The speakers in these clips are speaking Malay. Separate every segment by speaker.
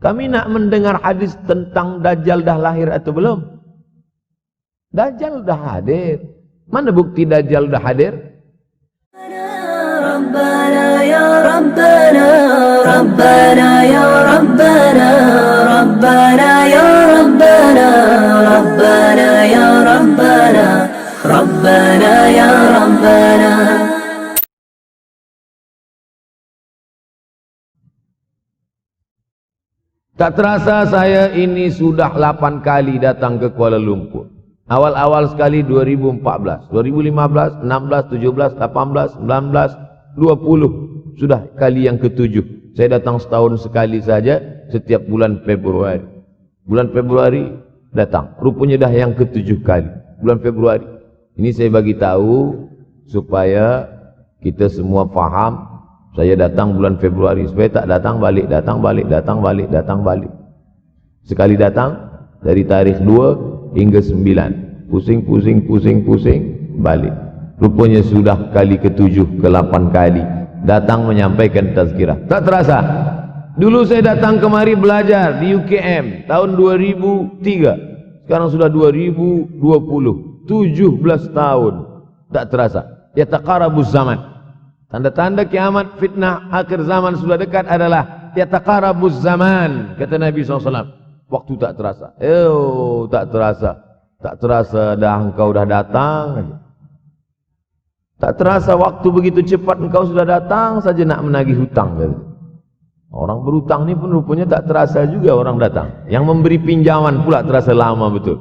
Speaker 1: Kami nak mendengar hadis tentang Dajjal dah lahir atau belum? Dajjal dah hadir. Mana bukti Dajjal dah hadir?
Speaker 2: Rabbana ya Rabbana, Rabbana ya Rabbana, Rabbana ya Rabbana, Rabbana ya Rabbana, Rabbana ya Rabbana.
Speaker 1: Tak terasa saya ini sudah 8 kali datang ke Kuala Lumpur. Awal-awal sekali 2014, 2015, 16, 17, 18, 19, 20. Sudah kali yang ke-7. Saya datang setahun sekali saja setiap bulan Februari. Bulan Februari datang. Rupanya dah yang ke-7 kali. Bulan Februari. Ini saya bagi tahu supaya kita semua faham. Saya datang bulan Februari supaya tak datang balik, datang balik, datang balik, datang balik. Sekali datang dari tarikh 2 hingga 9. Pusing, pusing, pusing, pusing, balik. Rupanya sudah kali ke-7, ke-8 kali datang menyampaikan tazkirah. Tak terasa. Dulu saya datang kemari belajar di UKM tahun 2003. Sekarang sudah 2020. 17 tahun. Tak terasa. Yataqarabuz zaman. Tanda-tanda kiamat, fitnah akhir zaman sudah dekat adalah yataqarabuz zaman, kata Nabi SAW. Waktu tak terasa. Tak terasa. Tak terasa dah engkau dah datang. Tak terasa waktu begitu cepat engkau sudah datang saja nak menagih hutang. Orang berhutang ni pun rupanya tak terasa juga orang datang. Yang memberi pinjaman pula terasa lama betul.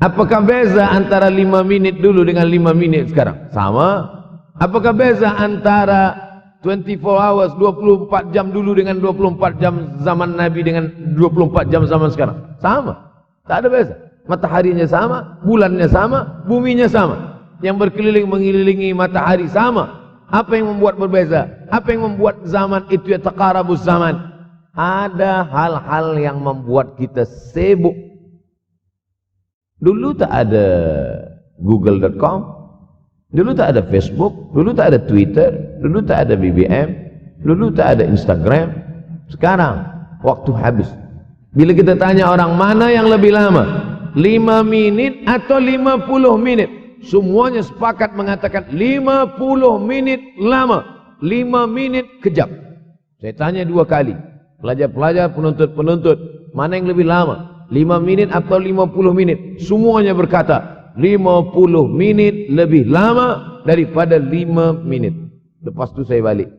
Speaker 1: Apakah beza antara 5 minit dulu dengan 5 minit sekarang? Sama. Apakah beza antara 24 hours, 24 jam dulu dengan 24 jam zaman Nabi dengan 24 jam zaman sekarang? Sama. Tak ada beza. Mataharinya sama, bulannya sama, buminya sama. Yang berkeliling mengelilingi matahari sama. Apa yang membuat berbeza? Apa yang membuat zaman itu yataqarabuz zaman? Ada hal-hal yang membuat kita sibuk. Dulu tak ada google.com, dulu tak ada Facebook, dulu tak ada Twitter, dulu tak ada BBM, dulu tak ada Instagram. Sekarang waktu habis. Bila kita tanya orang mana yang lebih lama, 5 minit atau 50 minit, semuanya sepakat mengatakan 50 minit lama, 5 minit kejap. Saya tanya 2 kali, pelajar-pelajar, penuntut-penuntut, mana yang lebih lama, 5 minit atau 50 minit? Semuanya berkata 50 minit lebih lama daripada 5 minit. Lepas tu saya balik,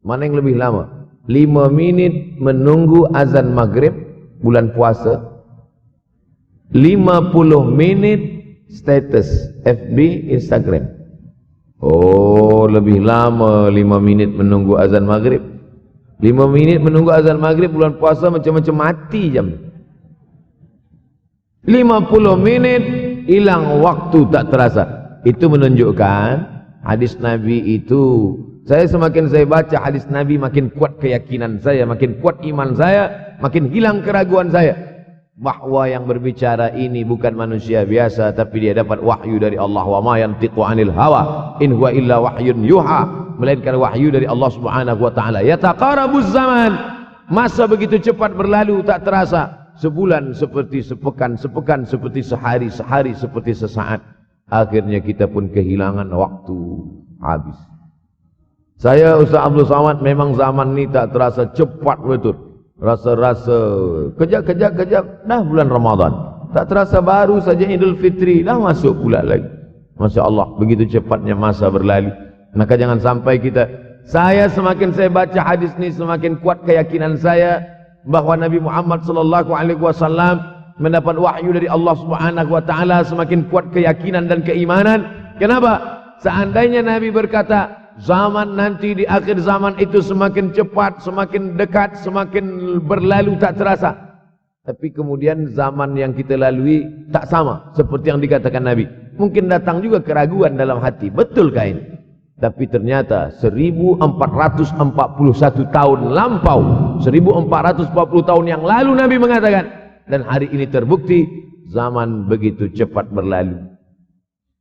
Speaker 1: mana yang lebih lama? 5 minit menunggu azan maghrib bulan puasa, 50 minit status FB, Instagram. Oh, lebih lama 5 minit menunggu azan maghrib. 5 minit menunggu azan maghrib bulan puasa macam-macam mati jam. 50 menit hilang waktu tak terasa. Itu menunjukkan hadis Nabi itu, saya semakin saya baca hadis Nabi makin kuat keyakinan saya, makin kuat iman saya, makin hilang keraguan saya bahwa yang berbicara ini bukan manusia biasa, tapi dia dapat wahyu dari Allah. Wa ma yantiqu anil hawa in huwa illa wahyun yuha, melainkan wahyu dari Allah Subhanahu wa taala. Yataqarabuz zaman, masa begitu cepat berlalu tak terasa. Sebulan seperti sepekan, sepekan seperti sehari, sehari seperti sesaat. Akhirnya kita pun kehilangan waktu, habis. Saya Ustaz Abdul Samad, memang zaman ni tak terasa cepat betul. Rasa-rasa kejap-kejap dah bulan Ramadan. Tak terasa baru saja Idul Fitri dah masuk pula lagi. Masya Allah, begitu cepatnya masa berlalu. Maka jangan sampai kita, semakin saya baca hadis ni semakin kuat keyakinan saya bahwa Nabi Muhammad SAW mendapat wahyu dari Allah Subhanahu wa taala. Semakin kuat keyakinan dan keimanan. Kenapa? Seandainya Nabi berkata zaman nanti di akhir zaman itu semakin cepat, semakin dekat, semakin berlalu tak terasa, tapi kemudian zaman yang kita lalui tak sama seperti yang dikatakan Nabi. Mungkin datang juga keraguan dalam hati, betulkah ini? Tapi ternyata 1441 tahun lampau, 1440 tahun yang lalu Nabi mengatakan, dan hari ini terbukti zaman begitu cepat berlalu.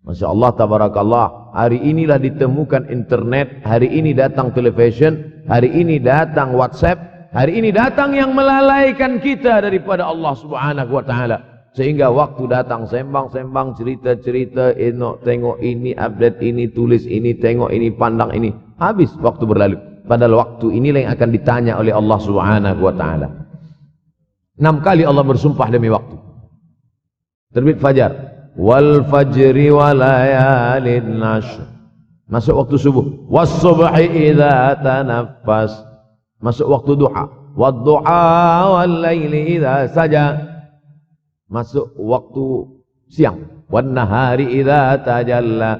Speaker 1: Masya Allah, tabarakallah. Hari inilah ditemukan internet, hari ini datang television, hari ini datang WhatsApp, hari ini datang yang melalaikan kita daripada Allah Subhanahu wa taala. Sehingga waktu datang sembang-sembang, cerita-cerita, tengok ini, update ini, tulis ini, tengok ini, pandang ini. Habis waktu berlalu. Padahal waktu inilah yang akan ditanya oleh Allah Subhanahu wa taala. 6 kali Allah bersumpah demi waktu. Terbit fajar. Wal fajri wa layalin nashr. Masuk waktu subuh. Was subhi idza tanaffas. Masuk waktu duha. Wad duha wal laili idza saja. Masuk waktu siang. Wan nahari idza tajalla.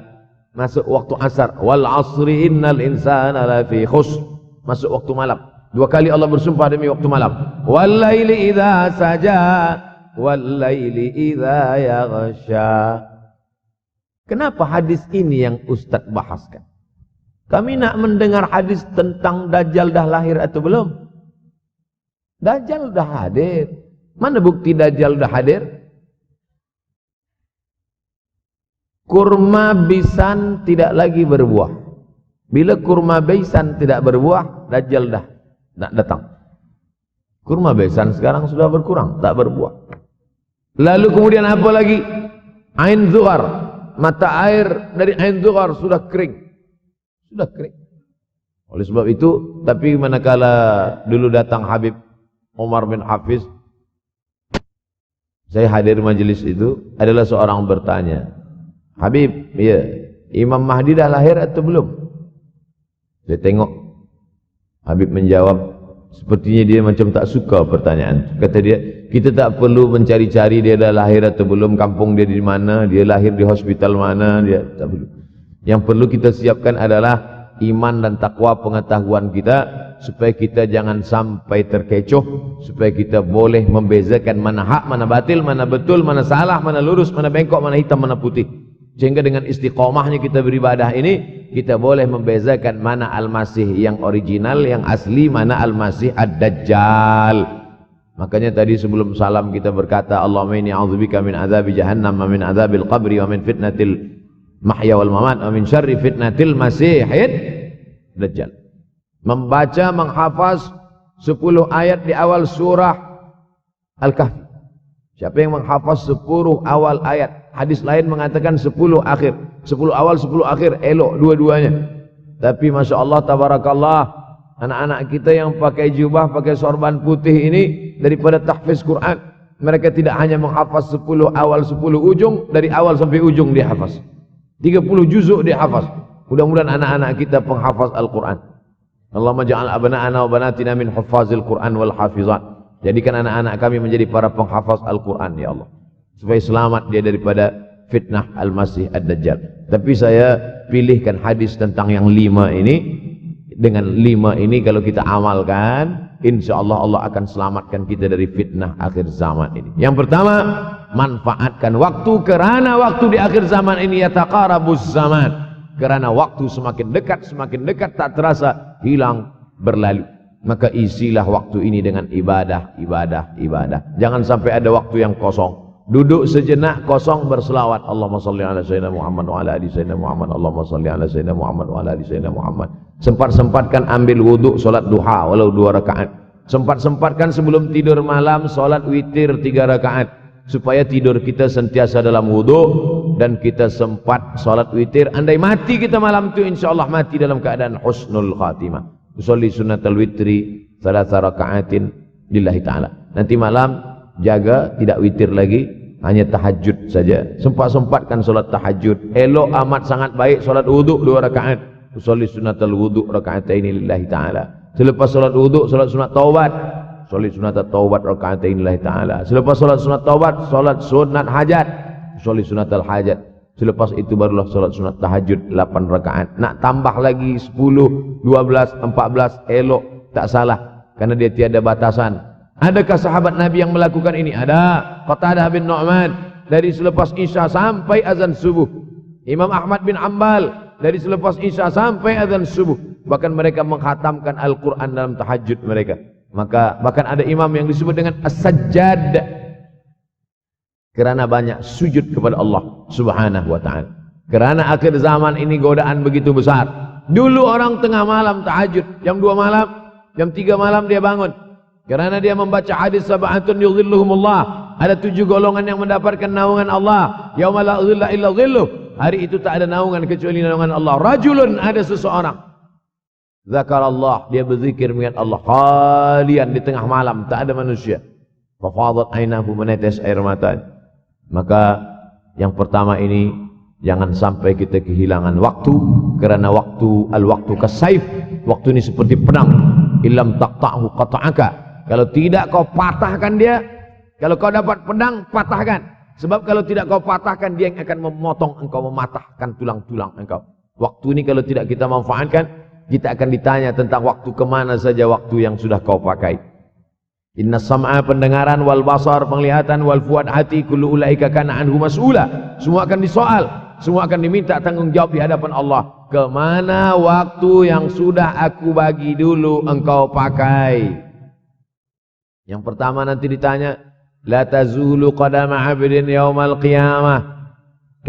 Speaker 1: Masuk waktu asar. Wal asri innal insana lafi khusr. Masuk waktu malam. 2 kali Allah bersumpah demi waktu malam. Wal laili idza saja. Wal laili idza yaghsha. Kenapa hadis ini yang Ustaz bahaskan? Kami nak mendengar hadis tentang Dajjal dah lahir atau belum? Dajjal dah hadir. Mana bukti Dajjal dah hadir? Kurma bisan tidak lagi berbuah. Bila kurma bisan tidak berbuah, Dajjal dah nak datang. Kurma bisan sekarang sudah berkurang, tak berbuah. Lalu kemudian apa lagi? Ain Zuhar, mata air dari Ain Zuhar sudah kering. Sudah kering. Oleh sebab itu, tapi manakala dulu datang Habib Umar bin Hafiz, saya hadir majelis itu, adalah seorang bertanya, Habib, ya, Imam Mahdi dah lahir atau belum? Saya tengok, Habib menjawab, sepertinya dia macam tak suka pertanyaan. Kata dia, kita tak perlu mencari-cari dia dah lahir atau belum, kampung dia di mana, dia lahir di hospital mana, dia tak perlu. Yang perlu kita siapkan adalah iman dan takwa pengetahuan kita, supaya kita jangan sampai terkecoh, supaya kita boleh membezakan mana hak, mana batil, mana betul, mana salah, mana lurus, mana bengkok, mana hitam, mana putih. Sehingga dengan istiqomahnya kita beribadah ini, kita boleh membezakan mana Al-Masih yang original, yang asli, mana Al-Masih Ad-Dajjal. Makanya tadi sebelum salam kita berkata, Allahumma inni a'udzubika min azabi jahannam, wa min azabil qabri, wa min fitnatil mahya wal mamat, wa min syarri fitnatil masihid Dajjal. Membaca, menghafaz 10 ayat di awal surah Al-Kahfi. Siapa yang menghafaz 10 awal ayat, hadis lain mengatakan 10 akhir, 10 awal 10 akhir, elok dua-duanya. Tapi Masya Allah, tabarakallah, anak-anak kita yang pakai jubah, pakai sorban putih ini, daripada tahfiz Quran, mereka tidak hanya menghafaz 10 awal 10 ujung, dari awal sampai ujung dia hafaz, 30 juzuk dia hafaz. Mudah-mudahan anak-anak kita penghafaz Al-Quran. Allahumma ja'al abna'ana wa banatina min huffazil Quran wal hafizat. Jadikan anak-anak kami menjadi para penghafaz Al-Quran, ya Allah, supaya selamat dia daripada fitnah Al-Masih Ad-Dajjal. Tapi saya pilihkan hadis tentang yang 5 ini. Dengan 5 ini kalau kita amalkan, insya Allah Allah akan selamatkan kita dari fitnah akhir zaman ini. Yang pertama, manfaatkan waktu, kerana waktu di akhir zaman ini yataqarabuz zaman. Kerana waktu semakin dekat tak terasa, hilang, berlalu. Maka isilah waktu ini dengan ibadah. Jangan sampai ada waktu yang kosong. Duduk sejenak kosong berselawat. Allahumma salli ala sayyidina Muhammad wa ala ali sayyidina Muhammad. Allahumma salli ala sayyidina Muhammad wa ala ali sayyidina Muhammad. Sempat-sempatkan ambil wuduk solat duha walau 2 rakaat. Sempat-sempatkan sebelum tidur malam solat witir 3 rakaat. Supaya tidur kita sentiasa dalam wuduk, dan kita sempat salat witir. Andai mati kita malam itu, insyaallah mati dalam keadaan husnul khatimah. Usolli sunnatal witri 3 raka'atin lillahi ta'ala. Nanti malam jaga tidak witir lagi, hanya tahajud saja. Sempat-sempatkan salat tahajud. Elok amat sangat baik salat wuduk 2 rakaat. Usolli sunnatal wudu raka'ataini lillahi ta'ala. Selepas salat wuduk, salat sunat taubat. Salat sunat taubat raka'atain lillahi ta'ala. Selepas salat sunat taubat, salat sunat hajat. Salat sunat al-hajat. Selepas itu barulah salat sunat tahajud 8 rakaat. Nak tambah lagi 10, 12, 14, elok, tak salah, karena dia tiada batasan. Adakah sahabat Nabi yang melakukan ini? Ada. Qatadah bin Nu'man, dari selepas Isya sampai azan subuh. Imam Ahmad bin Ambal, dari selepas Isya sampai azan subuh. Bahkan mereka mengkhatamkan Al-Quran dalam tahajud mereka. Maka bahkan ada imam yang disebut dengan as-sajjad, kerana banyak sujud kepada Allah Subhanahu wa ta'ala. Kerana akhir zaman ini godaan begitu besar. Dulu orang tengah malam tahajud, jam 2 malam, jam 3 malam dia bangun. Karena dia membaca hadis sab'atun yudhilluhumullah. Ada 7 golongan yang mendapatkan naungan Allah. Yauma la dhilla illa dhilluh. Hari itu tak ada naungan kecuali naungan Allah. Rajulun, ada seseorang. Zakarallah, dia berzikir mengingat Allah. Khalian, di tengah malam, tak ada manusia. Fafadat ainahu, menetes air mata. Maka yang pertama ini, jangan sampai kita kehilangan waktu. Kerana waktu, al-waktu kasaif. Waktu ini seperti pedang. Illam taqta'hu qata'aka. Kalau tidak kau patahkan dia. Kalau kau dapat pedang, patahkan. Sebab kalau tidak kau patahkan, dia yang akan memotong engkau, mematahkan tulang-tulang engkau. Waktu ini kalau tidak kita manfaatkan, kita akan ditanya tentang waktu kemana saja waktu yang sudah kau pakai. Inna sam'a, pendengaran, wal basar, penglihatan, wal fuad, hati, kullu ulaika kana anhu mas'ula. Semua akan disoal, semua akan diminta tanggung jawab di hadapan Allah. Kemana waktu yang sudah aku bagi dulu engkau pakai? Yang pertama nanti ditanya, la tazulu qadama 'abdin yaumal qiyamah.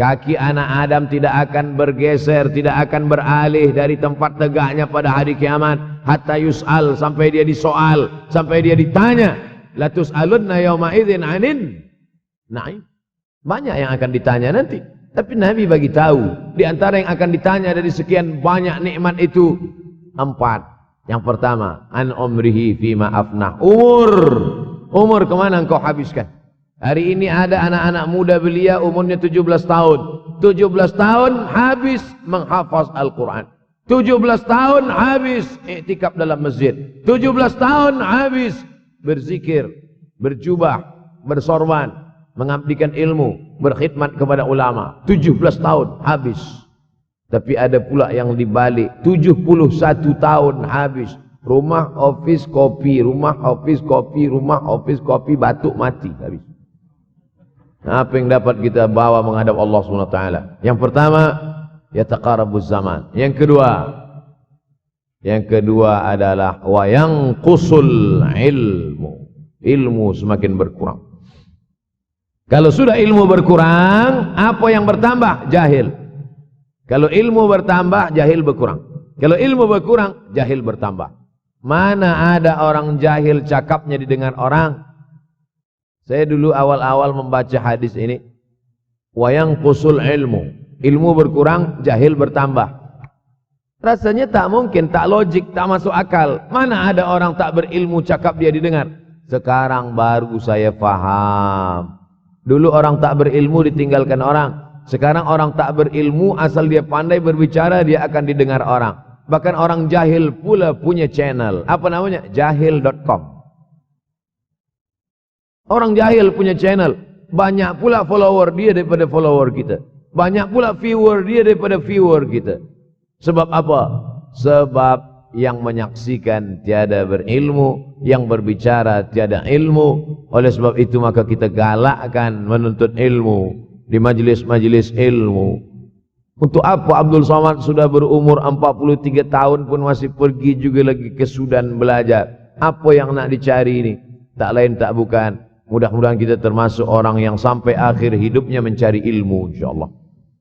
Speaker 1: Kaki anak Adam tidak akan bergeser, tidak akan beralih dari tempat tegaknya pada hari kiamat hatta yus'al, sampai dia disoal, sampai dia ditanya. La tus'alunna yauma idzin 'anin na'im. Banyak yang akan ditanya nanti. Tapi Nabi bagi tahu, di antara yang akan ditanya dari sekian banyak nikmat itu 4. Yang pertama, an umrihi fima afnah. Umur kemana engkau habiskan? Hari ini ada anak-anak muda belia umurnya 17 tahun. 17 tahun habis menghafaz Al-Quran. 17 tahun habis iktikaf dalam masjid. 17 tahun habis berzikir, berjubah, bersorban, mengabdikan ilmu, berkhidmat kepada ulama. 17 tahun habis. Tapi ada pula yang dibalik, 71 tahun habis. Rumah, office, kopi, rumah, office, kopi, rumah, office, kopi, batuk, mati habis. Apa yang dapat kita bawa menghadap Allah SWT? Yang pertama, yataqarabuz zaman. Yang kedua adalah wa yanqusul ilmu. Ilmu semakin berkurang. Kalau sudah ilmu berkurang, apa yang bertambah? Jahil. Kalau ilmu bertambah, jahil berkurang. Kalau ilmu berkurang, jahil bertambah. Mana ada orang jahil cakapnya didengar orang? Saya dulu awal-awal membaca hadis ini. Wa yanqusul ilmu. Ilmu berkurang, jahil bertambah. Rasanya tak mungkin, tak logik, tak masuk akal. Mana ada orang tak berilmu cakap dia didengar? Sekarang baru saya faham. Dulu orang tak berilmu ditinggalkan orang. Sekarang orang tak berilmu, asal dia pandai berbicara, dia akan didengar orang. Bahkan orang jahil pula punya channel. Apa namanya? Jahil.com. Orang jahil punya channel. Banyak pula follower dia daripada follower kita. Banyak pula viewer dia daripada viewer kita. Sebab apa? Sebab yang menyaksikan tiada berilmu, yang berbicara tiada ilmu. Oleh sebab itu maka kita galakkan menuntut ilmu di majlis-majlis ilmu. Untuk apa Abdul Somad sudah berumur 43 tahun pun masih pergi juga lagi ke Sudan belajar? Apa yang nak dicari ini? Tak lain tak bukan, mudah-mudahan kita termasuk orang yang sampai akhir hidupnya mencari ilmu, insyaAllah.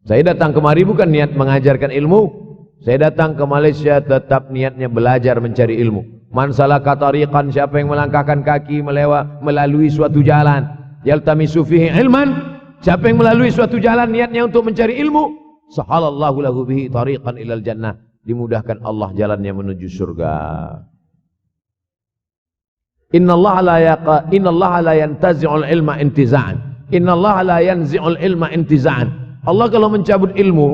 Speaker 1: Saya datang kemari bukan niat mengajarkan ilmu. Saya datang ke Malaysia tetap niatnya belajar mencari ilmu. Man salaka tariqan, siapa yang melangkahkan kaki melalui suatu jalan, yaltamisu fihi ilman, siapa yang melalui suatu jalan niatnya untuk mencari ilmu, sahalallahu lahu bihi tariqan ilal jannah, dimudahkan Allah jalannya menuju surga. Innallaha la yantazi'ul ilma intiza'an. Innallaha la yanzi'ul ilma intiza'an. Allah kalau mencabut ilmu,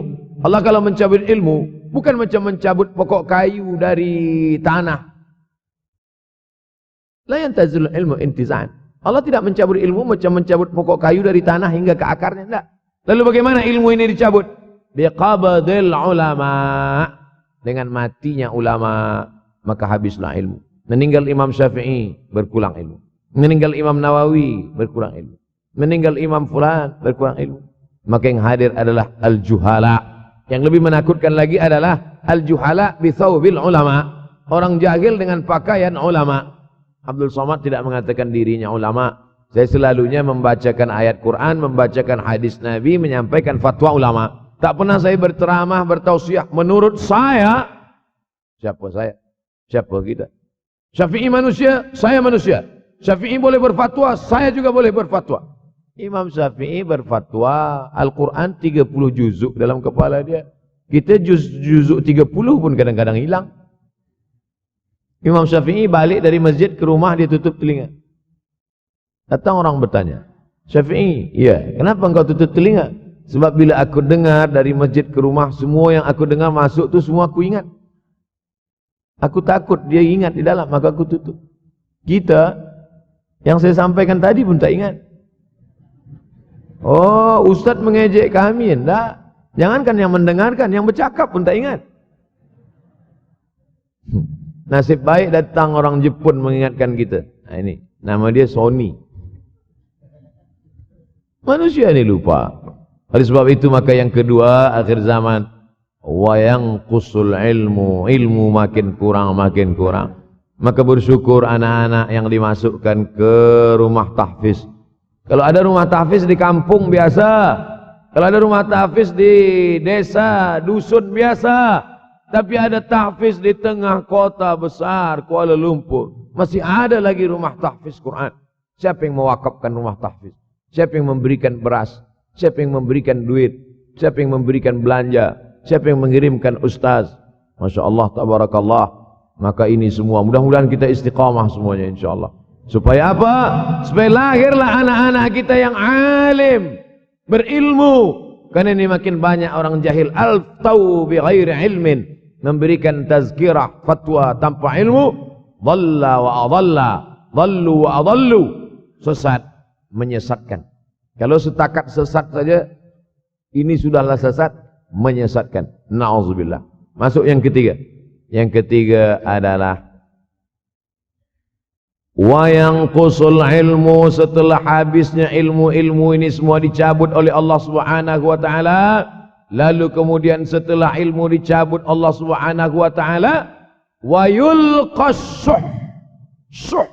Speaker 1: bukan macam mencabut pokok kayu dari tanah. La yantazilul ilmu intiza'an. Allah tidak mencabut ilmu macam mencabut pokok kayu dari tanah hingga ke akarnya, tidak. Lalu bagaimana ilmu ini dicabut? Biqabdil ulama. Dengan matinya ulama, maka habislah ilmu. Meninggal Imam Syafi'i, berkurang ilmu. Meninggal Imam Nawawi, berkurang ilmu. Meninggal Imam Fulan, berkurang ilmu. Maka yang hadir adalah al-juhala. Yang lebih menakutkan lagi adalah al-juhala bithawbil ulama. Orang jahil dengan pakaian ulama. Abdul Somad tidak mengatakan dirinya ulama. Saya selalunya membacakan ayat Quran, membacakan hadis Nabi, menyampaikan fatwa ulama. Tak pernah saya berceramah, bertausiah. Menurut saya, siapa saya? Siapa kita? Syafi'i manusia, saya manusia. Syafi'i boleh berfatwa, saya juga boleh berfatwa. Imam Syafi'i berfatwa, Al-Quran 30 juzuk dalam kepala dia. Kita juzuk 30 pun kadang-kadang hilang. Imam Syafi'i balik dari masjid ke rumah, dia tutup telinga. Datang orang bertanya, Syafi'i, ya, kenapa engkau tutup telinga? Sebab bila aku dengar dari masjid ke rumah, semua yang aku dengar masuk tu semua aku ingat. Aku takut dia ingat di dalam, maka aku tutup. Kita, yang saya sampaikan tadi pun tak ingat. Oh, Ustaz mengejek kami, enggak. Jangankan yang mendengarkan, yang bercakap pun tak ingat. Nasib baik datang orang Jepun mengingatkan kita. Nah, ini, nama dia Sony. Manusia ini lupa. Oleh sebab itu maka yang kedua, akhir zaman, wa yanqusul ilmu, ilmu makin kurang. Maka bersyukur anak-anak yang dimasukkan ke rumah tahfiz. Kalau ada rumah tahfiz di kampung biasa, kalau ada rumah tahfiz di desa, dusun biasa, tapi ada tahfiz di tengah kota besar Kuala Lumpur, masih ada lagi rumah tahfiz Quran. Siapa yang mewakafkan rumah tahfiz? Siapa yang memberikan beras? Siapa yang memberikan duit? Siapa yang memberikan belanja? Siapa yang mengirimkan ustaz? Masya Allah, tabarakallah. Maka ini semua, mudah-mudahan kita istiqamah semuanya insyaAllah. Supaya apa? Supaya lahirlah anak-anak kita yang alim, berilmu. Karena ini makin banyak orang jahil. Al-tau bi ghairi ilmin, memberikan tazkirah, fatwa tanpa ilmu. Dhalla wa adalla, dhallu wa adallu, sesat, menyesatkan. Kalau setakat sesat saja, ini sudahlah sesat, menyesatkan. Na'udzubillah. Masuk yang ketiga. Yang ketiga adalah wa yanqusul ilmu, setelah habisnya ilmu-ilmu ini semua dicabut oleh Allah Subhanahu wa taala, lalu kemudian setelah ilmu dicabut Allah Subhanahu wa taala, wa yulqas syuh.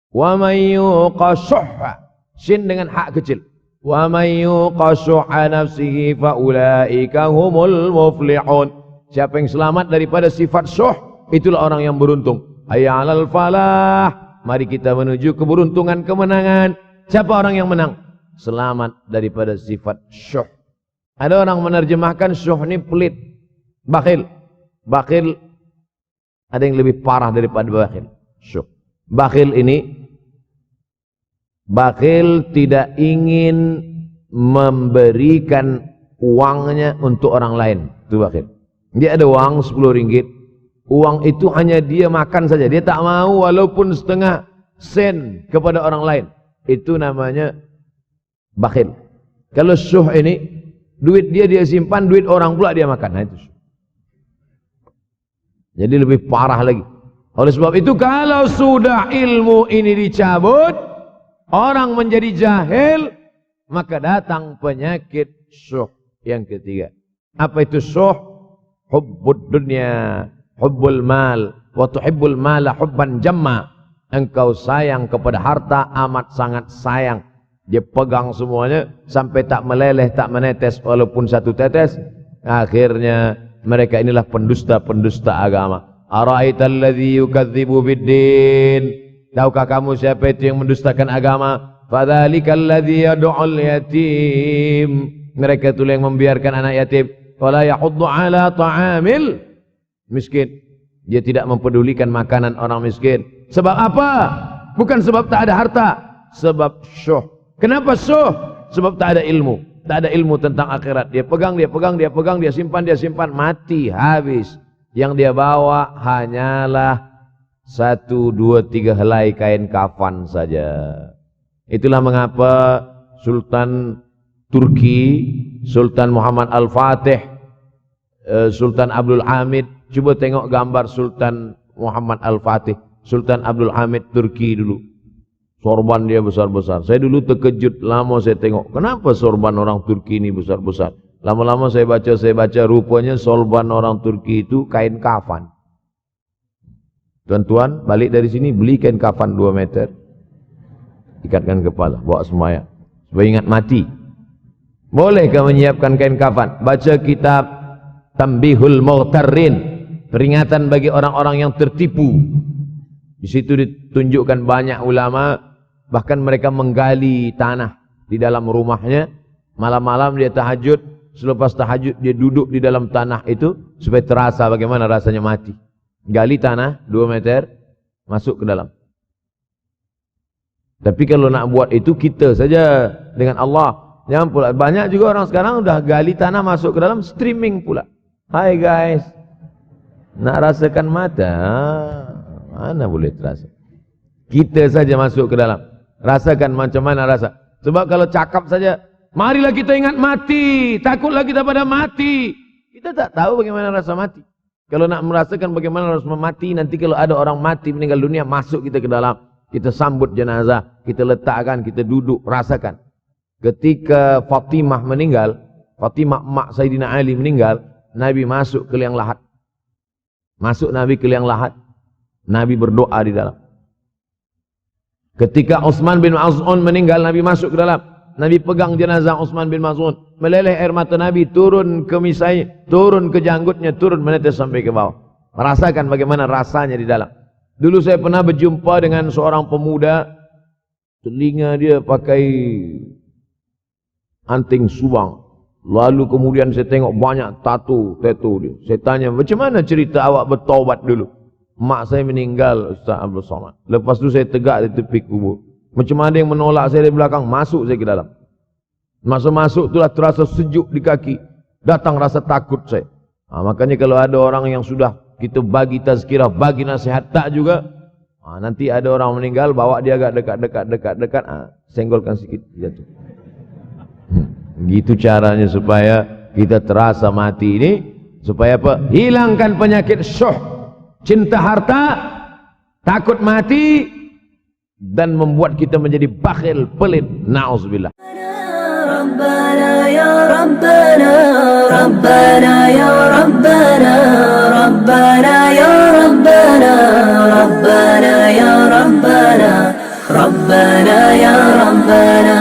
Speaker 1: Wa may yuqashuha, sin dengan hak kecil. Wa may yuqashuha nafsihi fa ulaika humul muflihun. Siapa yang selamat daripada sifat syuh, itulah orang yang beruntung. Hayya 'alal falah, mari kita menuju keberuntungan, kemenangan. Siapa orang yang menang? Selamat daripada sifat syuh. Ada orang menerjemahkan syuh ini pelit, bakhil. Bakhil ada yang lebih parah daripada bakhil. Syuh. Bakhil ini, bakhil tidak ingin memberikan uangnya untuk orang lain. Itu bakhil. Dia ada uang 10 ringgit. Uang itu hanya dia makan saja. Dia tak mau walaupun setengah sen kepada orang lain. Itu namanya bakhil. Kalau syuh ini, duit dia simpan, duit orang pula dia makan. Nah, itu syuh. Jadi lebih parah lagi. Oleh sebab itu kalau sudah ilmu ini dicabut, orang menjadi jahil, maka datang penyakit syuh yang ketiga. Apa itu syuh? Hubbud dunya, hubbul mal, wa tuhibbul mala hubban jamma. Engkau sayang kepada harta, amat sangat sayang. Dia pegang semuanya sampai tak meleleh, tak menetes walaupun satu tetes. Akhirnya mereka inilah pendusta-pendusta agama. Ara'aital ladzi yukadzibu biddin. Tahukah kamu siapa itu yang mendustakan agama? Fadzalikal ladzi yad'ul yatim. Mereka itulah yang membiarkan anak yatim. Wala yahuddu ala ta'amil miskin. Dia tidak mempedulikan makanan orang miskin. Sebab apa? Bukan sebab tak ada harta, sebab syuh. Kenapa syuh? Sebab tak ada ilmu. Tak ada ilmu tentang akhirat. Dia pegang, dia simpan, mati, habis. Yang dia bawa hanyalah 1, 2, 3 helai kain kafan saja. Itulah mengapa Sultan Turki, Sultan Muhammad Al-Fatih, Sultan Abdul Hamid. Coba tengok gambar Sultan Muhammad Al-Fatih, Sultan Abdul Hamid Turki dulu. Sorban dia besar-besar. Saya dulu terkejut, lama saya tengok. Kenapa sorban orang Turki ini besar-besar? Lama-lama saya baca, rupanya sorban orang Turki itu kain kafan. Tuan-tuan, balik dari sini beli kain kafan 2 meter. Ikatkan kepala, bawa sembahyang. Supaya ingat mati. Bolehkah menyiapkan kain kafan? Baca kitab Tambihul Mughtarrin, peringatan bagi orang-orang yang tertipu. Di situ ditunjukkan banyak ulama, bahkan mereka menggali tanah di dalam rumahnya. Malam-malam dia tahajud, selepas tahajud dia duduk di dalam tanah itu supaya terasa bagaimana rasanya mati. Gali tanah 2 meter, masuk ke dalam. Tapi kalau nak buat itu kita saja dengan Allah. Jangan pula, banyak juga orang sekarang udah gali tanah masuk ke dalam, streaming pula. Hai guys, nak rasakan mata, mana boleh terasa. Kita saja masuk ke dalam, rasakan macam mana rasa. Sebab kalau cakap saja, marilah kita ingat mati, takutlah kita pada mati. Kita tak tahu bagaimana rasa mati. Kalau nak merasakan bagaimana rasa mati, nanti kalau ada orang mati meninggal dunia, masuk kita ke dalam. Kita sambut jenazah, kita letakkan, kita duduk, rasakan. Ketika Fatimah meninggal, Fatimah emak Sayyidina Ali meninggal, Nabi masuk ke liang lahat. Masuk Nabi ke liang lahat. Nabi berdoa di dalam. Ketika Utsman bin Maz'un meninggal, Nabi masuk ke dalam. Nabi pegang jenazah Utsman bin Maz'un. Meleleh air mata Nabi, turun ke misai, turun ke janggutnya, turun menetes sampai ke bawah. Merasakan bagaimana rasanya di dalam. Dulu saya pernah berjumpa dengan seorang pemuda, telinga dia pakai anting subang. Lalu kemudian saya tengok banyak tato dia. Saya tanya, macam mana cerita awak bertaubat dulu? Mak saya meninggal, Ustaz Abdul Somad. Lepas tu saya tegak di tepi kubur. Macam ada yang menolak saya dari belakang, masuk saya ke dalam. Masa masuk itulah terasa sejuk di kaki. Datang rasa takut saya. Makanya kalau ada orang yang sudah kita bagi tazkirah, bagi nasihat tak juga, nanti ada orang meninggal, bawa dia agak dekat, senggolkan sikit, jatuh. Gitu caranya supaya kita terasa mati ini, supaya apa? Hilangkan penyakit syuh, cinta harta, takut mati, dan membuat kita menjadi bakhil, pelit. Na'udzubillah.
Speaker 2: ربنا يا ربنا ربنا يا ربنا ربنا يا ربنا ربنا يا ربنا ربنا يا ربنا